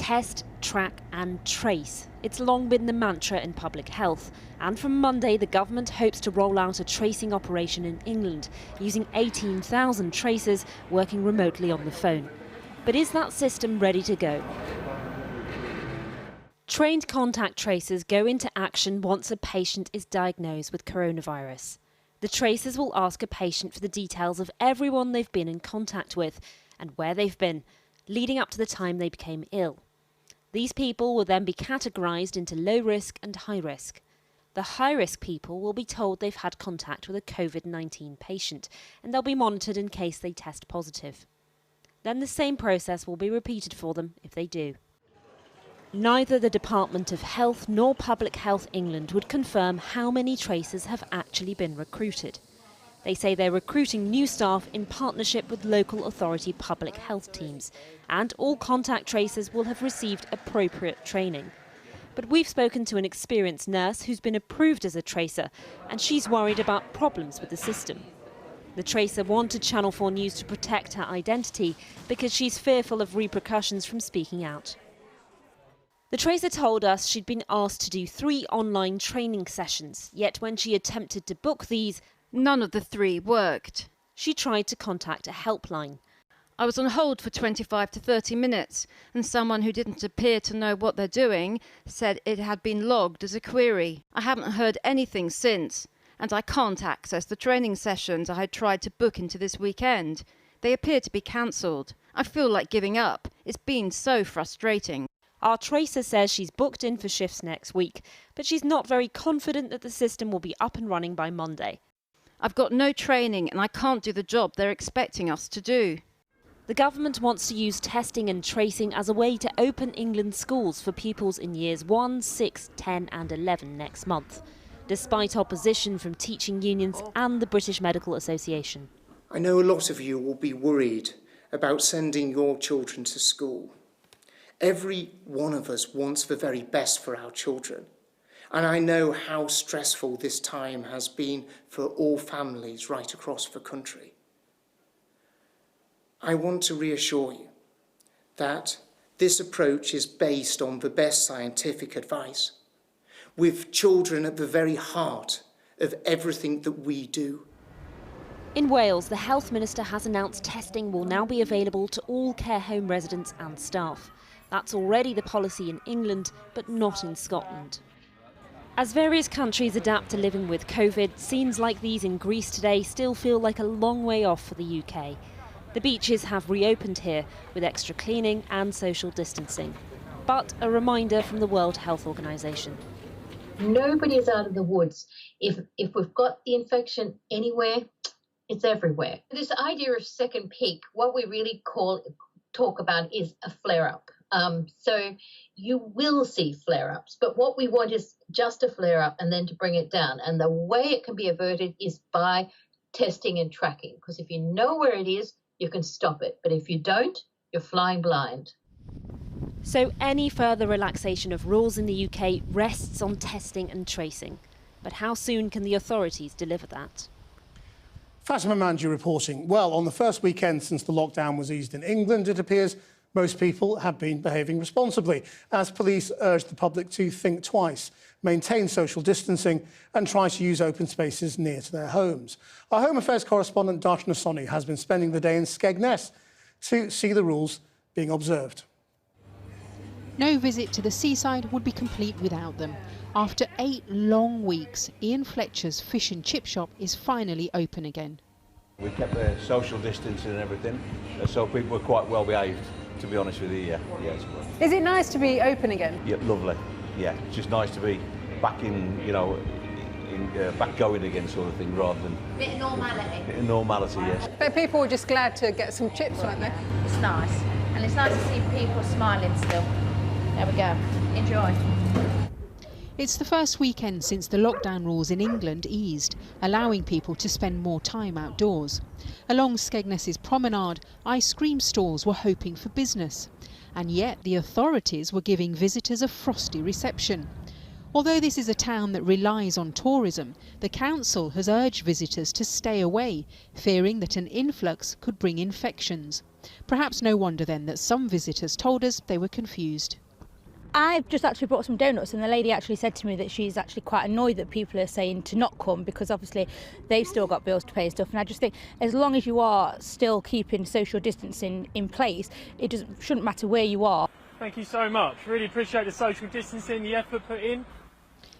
Test, track and trace. It's long been the mantra in public health. And from Monday, the government hopes to roll out a tracing operation in England, using 18,000 tracers working remotely on the phone. But is that system ready to go? Trained contact tracers go into action once a patient is diagnosed with coronavirus. The tracers will ask a patient for the details of everyone they've been in contact with and where they've been, leading up to the time they became ill. These people will then be categorised into low risk and high risk. The high risk people will be told they've had contact with a COVID-19 patient and they'll be monitored in case they test positive. Then the same process will be repeated for them if they do. Neither the Department of Health nor Public Health England would confirm how many tracers have actually been recruited. They say they're recruiting new staff in partnership with local authority public health teams, and all contact tracers will have received appropriate training. But we've spoken to an experienced nurse who's been approved as a tracer, and she's worried about problems with the system. The tracer wanted Channel 4 News to protect her identity because she's fearful of repercussions from speaking out. The tracer told us she'd been asked to do 3 online training sessions, yet when she attempted to book these, none of the 3 worked. She tried to contact a helpline. I was on hold for 25 to 30 minutes and someone who didn't appear to know what they're doing said it had been logged as a query. I haven't heard anything since and I can't access the training sessions I had tried to book into this weekend. They appear to be cancelled. I feel like giving up. It's been so frustrating. Our tracer says she's booked in for shifts next week, but she's not very confident that the system will be up and running by Monday. I've got no training and I can't do the job they're expecting us to do. The government wants to use testing and tracing as a way to open England's schools for pupils in years 1, 6, 10 and 11 next month, despite opposition from teaching unions and the British Medical Association. I know a lot of you will be worried about sending your children to school. Every one of us wants the very best for our children. And I know how stressful this time has been for all families right across the country. I want to reassure you that this approach is based on the best scientific advice, with children at the very heart of everything that we do. In Wales, the Health Minister has announced testing will now be available to all care home residents and staff. That's already the policy in England, but not in Scotland. As various countries adapt to living with COVID, scenes like these in Greece today still feel like a long way off for the UK. The beaches have reopened here with extra cleaning and social distancing. But a reminder from the World Health Organization. Nobody is out of the woods. If we've got the infection anywhere, it's everywhere. This idea of second peak, what we really talk about is a flare-up. So you will see flare-ups, but what we want is just a flare-up and then to bring it down. And the way it can be averted is by testing and tracking, because if you know where it is, you can stop it. But if you don't, you're flying blind. So any further relaxation of rules in the UK rests on testing and tracing. But how soon can the authorities deliver that? Fatima Manji reporting. Well, on the first weekend since the lockdown was eased in England, it appears most people have been behaving responsibly, as police urge the public to think twice, maintain social distancing and try to use open spaces near to their homes. Our Home Affairs correspondent Darshna Soni has been spending the day in Skegness to see the rules being observed. No visit to the seaside would be complete without them. After 8 long weeks, Ian Fletcher's fish and chip shop is finally open again. We kept the social distancing and everything, so people were quite well behaved, to be honest with you, yeah. Is it nice to be open again? Yeah, lovely. Yeah, it's just nice to be back in, you know, back going again sort of thing, rather than... Bit of normality. Bit of normality, yes. But people were just glad to get some chips, weren't they? It's nice. And it's nice to see people smiling still. There we go. Enjoy. It's the first weekend since the lockdown rules in England eased, allowing people to spend more time outdoors. Along Skegness's promenade, ice cream stalls were hoping for business. And yet the authorities were giving visitors a frosty reception. Although this is a town that relies on tourism, the council has urged visitors to stay away, fearing that an influx could bring infections. Perhaps no wonder then that some visitors told us they were confused. I've just actually brought some donuts, and the lady actually said to me that she's actually quite annoyed that people are saying to not come, because obviously they've still got bills to pay and stuff. And I just think as long as you are still keeping social distancing in place, it shouldn't matter where you are. Thank you so much. Really appreciate the social distancing, the effort put in.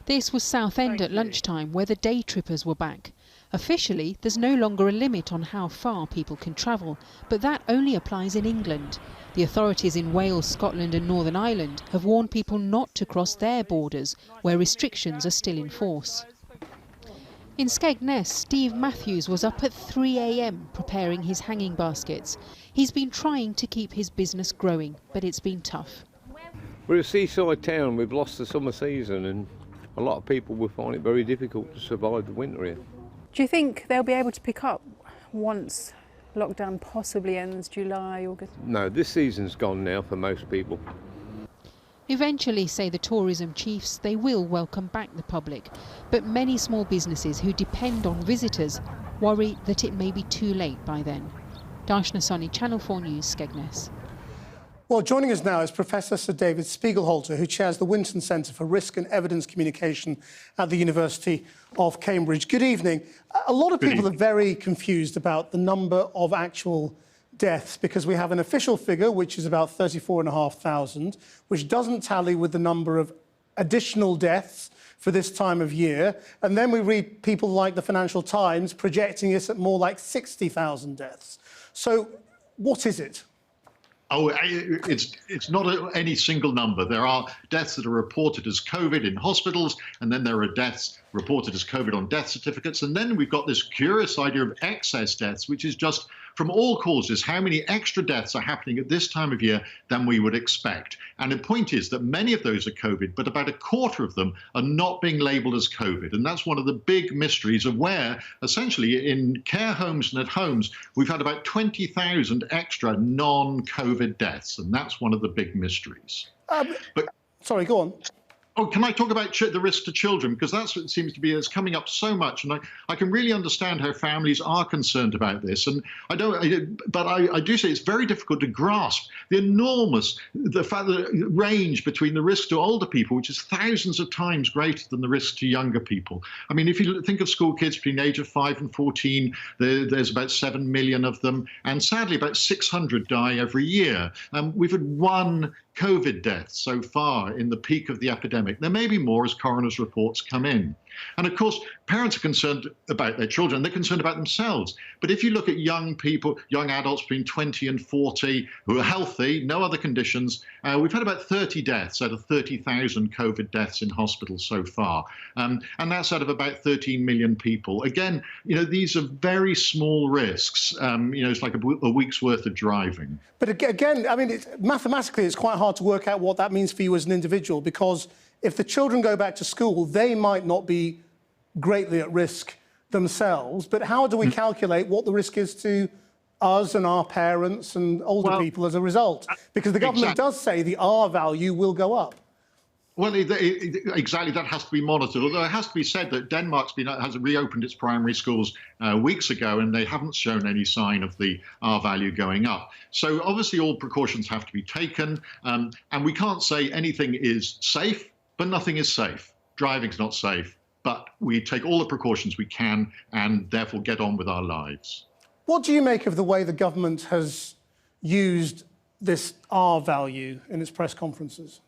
This was Southend at lunchtime, where the day trippers were back. Officially, there's no longer a limit on how far people can travel, but that only applies in England. The authorities in Wales, Scotland and Northern Ireland have warned people not to cross their borders, where restrictions are still in force. In Skegness, Steve Matthews was up at 3 a.m. preparing his hanging baskets. He's been trying to keep his business growing, but it's been tough. We're a seaside town. We've lost the summer season, and a lot of people will find it very difficult to survive the winter here. Do you think they'll be able to pick up once lockdown possibly ends July, August? No, this season's gone now for most people. Eventually, say the tourism chiefs, they will welcome back the public. But many small businesses who depend on visitors worry that it may be too late by then. Darshna Soni, Channel 4 News, Skegness. Well, joining us now is Professor Sir David Spiegelhalter, who chairs the Winton Centre for Risk and Evidence Communication at the University of Cambridge. Good evening. A lot of people are very confused about the number of actual deaths, because we have an official figure, which is about 34,500, which doesn't tally with the number of additional deaths for this time of year. And then we read people like the Financial Times projecting us at more like 60,000 deaths. So what is it? Oh, it's not any single number. There are deaths that are reported as COVID in hospitals, and then there are deaths reported as COVID on death certificates. And then we've got this curious idea of excess deaths, which is just from all causes, how many extra deaths are happening at this time of year than we would expect. And the point is that many of those are COVID, but about a quarter of them are not being labelled as COVID. And that's one of the big mysteries of where, essentially, in care homes and at homes, we've had about 20,000 extra non-COVID deaths. And that's one of the big mysteries. Sorry, go on. Oh, can I talk about the risk to children? Because that's what seems to be is coming up so much, and I can really understand how families are concerned about this. And I do say it's very difficult to grasp the fact that range between the risk to older people, which is thousands of times greater than the risk to younger people. I mean, if you think of school kids between the age of 5 and 14, there's about 7 million of them, and sadly about 600 die every year. We've had one COVID death so far in the peak of the epidemic. There may be more as coroner's reports come in. And of course, parents are concerned about their children. They're concerned about themselves. But if you look at young people, young adults between 20 and 40 who are healthy, no other conditions, we've had about 30 deaths out of 30,000 COVID deaths in hospitals so far. And that's out of about 13 million people. Again, these are very small risks. It's like a week's worth of driving. But again, I mean, mathematically, it's quite hard to work out what that means for you as an individual, because if the children go back to school, they might not be greatly at risk themselves. But how do we calculate what the risk is to us and our parents and older people as a result? Because the government does say the R value will go up. Well, exactly, that has to be monitored. Although it has to be said that Denmark has reopened its primary schools weeks ago, and they haven't shown any sign of the R value going up. So obviously all precautions have to be taken, and we can't say anything is safe, but nothing is safe. Driving's not safe, but we take all the precautions we can and therefore get on with our lives. What do you make of the way the government has used this R value in its press conferences?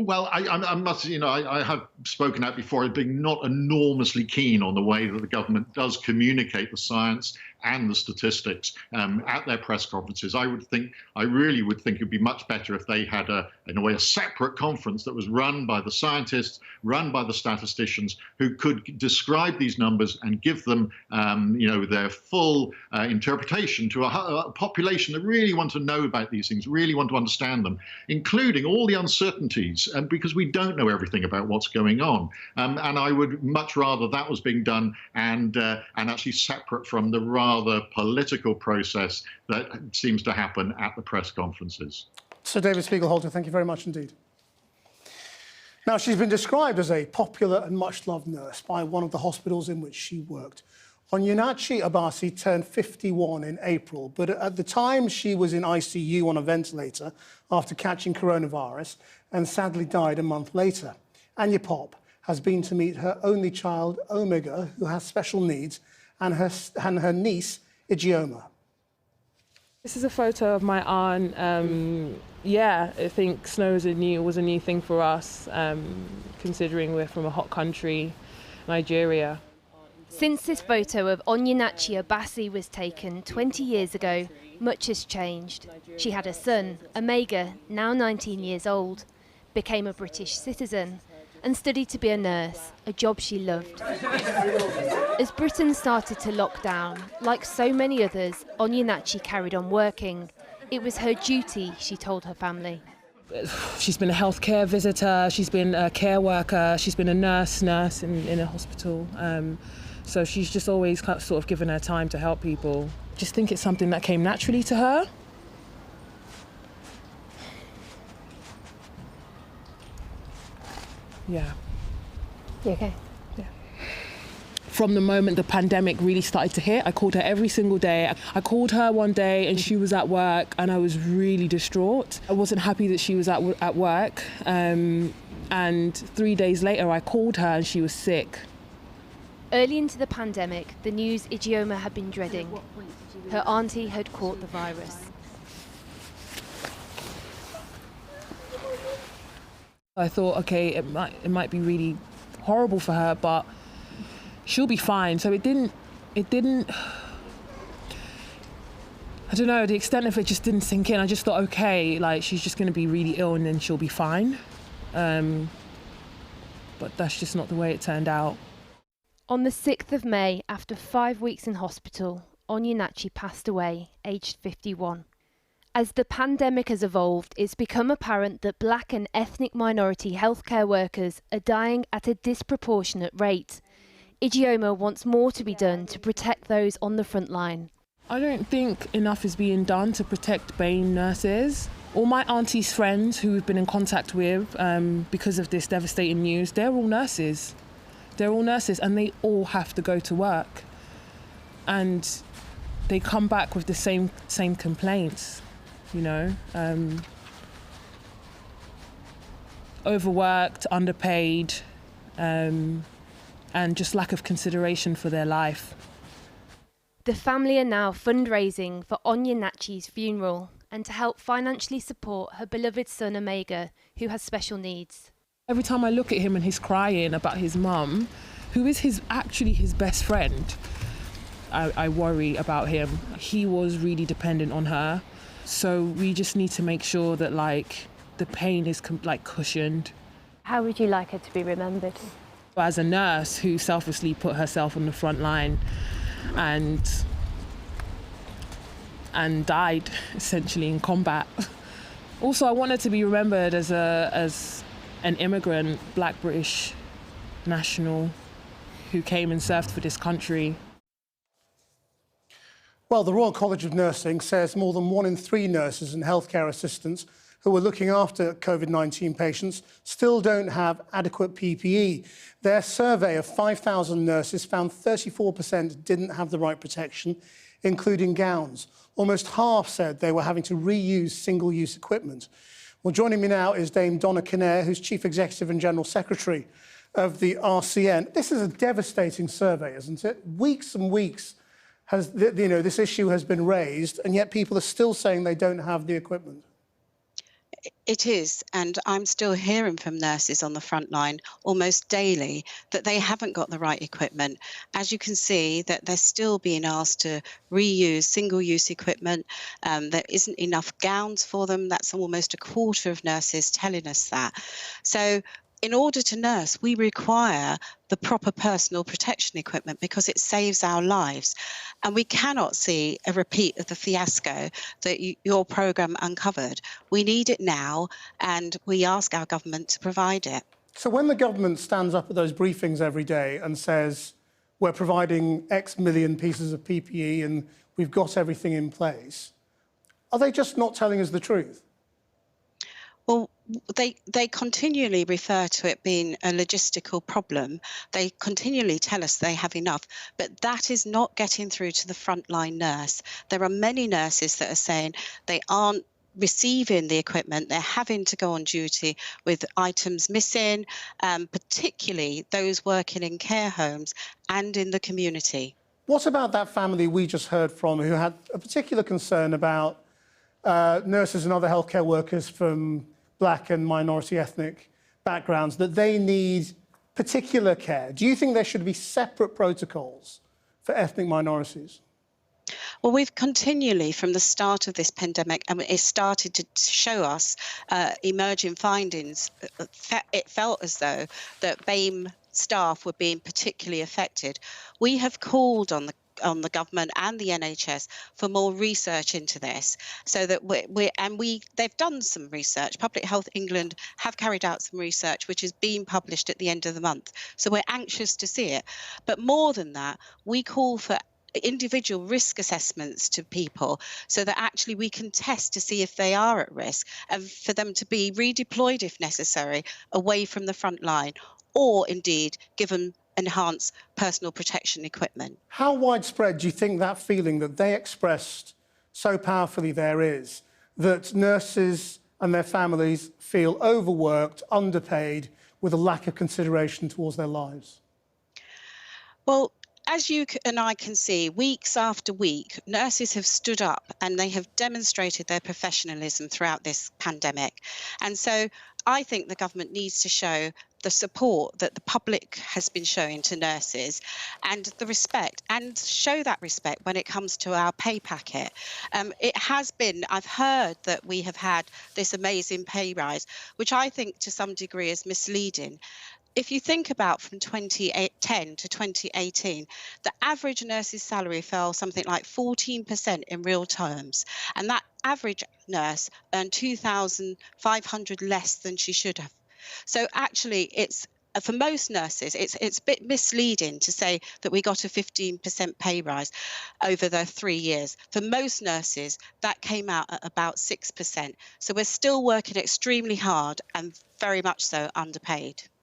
Well, I must, I have spoken out before as being not enormously keen on the way that the government does communicate the science and the statistics at their press conferences. I really would think it'd be much better if they had in a way, a separate conference that was run by the scientists, run by the statisticians, who could describe these numbers and give them, their full interpretation to a population that really want to know about these things, really want to understand them, including all the uncertainties, because we don't know everything about what's going on. And I would much rather that was being done and actually separate from the rather political process that seems to happen at the press conferences. Sir David Spiegelhalter, thank you very much indeed. Now, she's been described as a popular and much-loved nurse by one of the hospitals in which she worked. Onyenachi Abasi turned 51 in April, but at the time she was in ICU on a ventilator after catching coronavirus and sadly died a month later. Anya Pop has been to meet her only child, Omega, who has special needs, and her niece, Ijeoma. This is a photo of my aunt. Yeah, I think snow was a new thing for us, considering we're from a hot country, Nigeria. Since this photo of Onyenachi Abasi was taken 20 years ago, much has changed. She had a son, Omega, now 19 years old, became a British citizen, and studied to be a nurse, a job she loved. As Britain started to lock down, like so many others, Onyenachi carried on working. It was her duty, she told her family. She's been a healthcare visitor, she's been a care worker, she's been a nurse in a hospital. So she's just always sort of given her time to help people. Just think it's something that came naturally to her. Yeah. You okay? Yeah. From the moment the pandemic really started to hit, I called her every single day. I called her one day and she was at work and I was really distraught. I wasn't happy that she was at work. And 3 days later I called her and she was sick. Early into the pandemic, the news Ijeoma had been dreading. Her auntie had caught the virus. I thought, okay, it might be really horrible for her, but she'll be fine. So it didn't, I don't know, the extent of it just didn't sink in. I just thought, okay, like she's just gonna be really ill and then she'll be fine. But that's just not the way it turned out. On the 6th of May, after 5 weeks in hospital, Onyenachi passed away, aged 51. As the pandemic has evolved, it's become apparent that black and ethnic minority healthcare workers are dying at a disproportionate rate. Ijeoma wants more to be done to protect those on the front line. I don't think enough is being done to protect BAME nurses. All my auntie's friends who we've been in contact with because of this devastating news, they're all nurses. They're all nurses and they all have to go to work. And they come back with the same complaints, you know. Overworked, underpaid, and just lack of consideration for their life. The family are now fundraising for Onyenachi's funeral and to help financially support her beloved son Omega, who has special needs. Every time I look at him and he's crying about his mum, who is actually his best friend, I worry about him. He was really dependent on her. So we just need to make sure that the pain is cushioned. How would you like her to be remembered? As a nurse who selflessly put herself on the front line and died essentially in combat. Also, I want her to be remembered as an immigrant, black British national who came and served for this country. Well, the Royal College of Nursing says more than 1 in 3 nurses and healthcare assistants who are looking after COVID-19 patients still don't have adequate PPE. Their survey of 5,000 nurses found 34% didn't have the right protection, including gowns. Almost half said they were having to reuse single-use equipment. Well, joining me now is Dame Donna Kinnair, who's Chief Executive and General Secretary of the RCN. This is a devastating survey, isn't it? Weeks and weeks this issue has been raised, and yet people are still saying they don't have the equipment. It is, and I'm still hearing from nurses on the front line almost daily that they haven't got the right equipment. As you can see, that they're still being asked to reuse single-use equipment. There isn't enough gowns for them. That's almost a quarter of nurses telling us that. So in order to nurse, we require the proper personal protection equipment because it saves our lives. And we cannot see a repeat of the fiasco that your programme uncovered. We need it now, and we ask our government to provide it. So when the government stands up at those briefings every day and says, we're providing X million pieces of PPE and we've got everything in place, are they just not telling us the truth? Well, they continually refer to it being a logistical problem. They continually tell us they have enough, but that is not getting through to the frontline nurse. There are many nurses that are saying they aren't receiving the equipment. They're having to go on duty with items missing, particularly those working in care homes and in the community. What about that family we just heard from who had a particular concern about nurses and other healthcare workers from black and minority ethnic backgrounds, that they need particular care? Do you think there should be separate protocols for ethnic minorities? Well, we've continually, from the start of this pandemic, and it started to show us emerging findings, it felt as though that BAME staff were being particularly affected. We have called on the government and the NHS for more research into this, so that they've done some research. Public Health England have carried out some research which is being published at the end of the month, so we're anxious to see it. But more than that, we call for individual risk assessments to people so that actually we can test to see if they are at risk, and for them to be redeployed if necessary away from the front line, or indeed given enhanced personal protection equipment. How widespread do you think that feeling that they expressed so powerfully there is, that nurses and their families feel overworked, underpaid, with a lack of consideration towards their lives? Well, as you and I can see, weeks after week, nurses have stood up and they have demonstrated their professionalism throughout this pandemic. And so I think the government needs to show the support that the public has been showing to nurses, and the respect, and show that respect when it comes to our pay packet. It has been, I've heard that we have had this amazing pay rise, which I think to some degree is misleading. If you think about from 2010 to 2018, the average nurse's salary fell something like 14% in real terms. And that average nurse earned $2,500 less than she should have. So actually, it's for most nurses, it's a bit misleading to say that we got a 15% pay rise over the 3 years. For most nurses, that came out at about 6%. So we're still working extremely hard and very much so underpaid.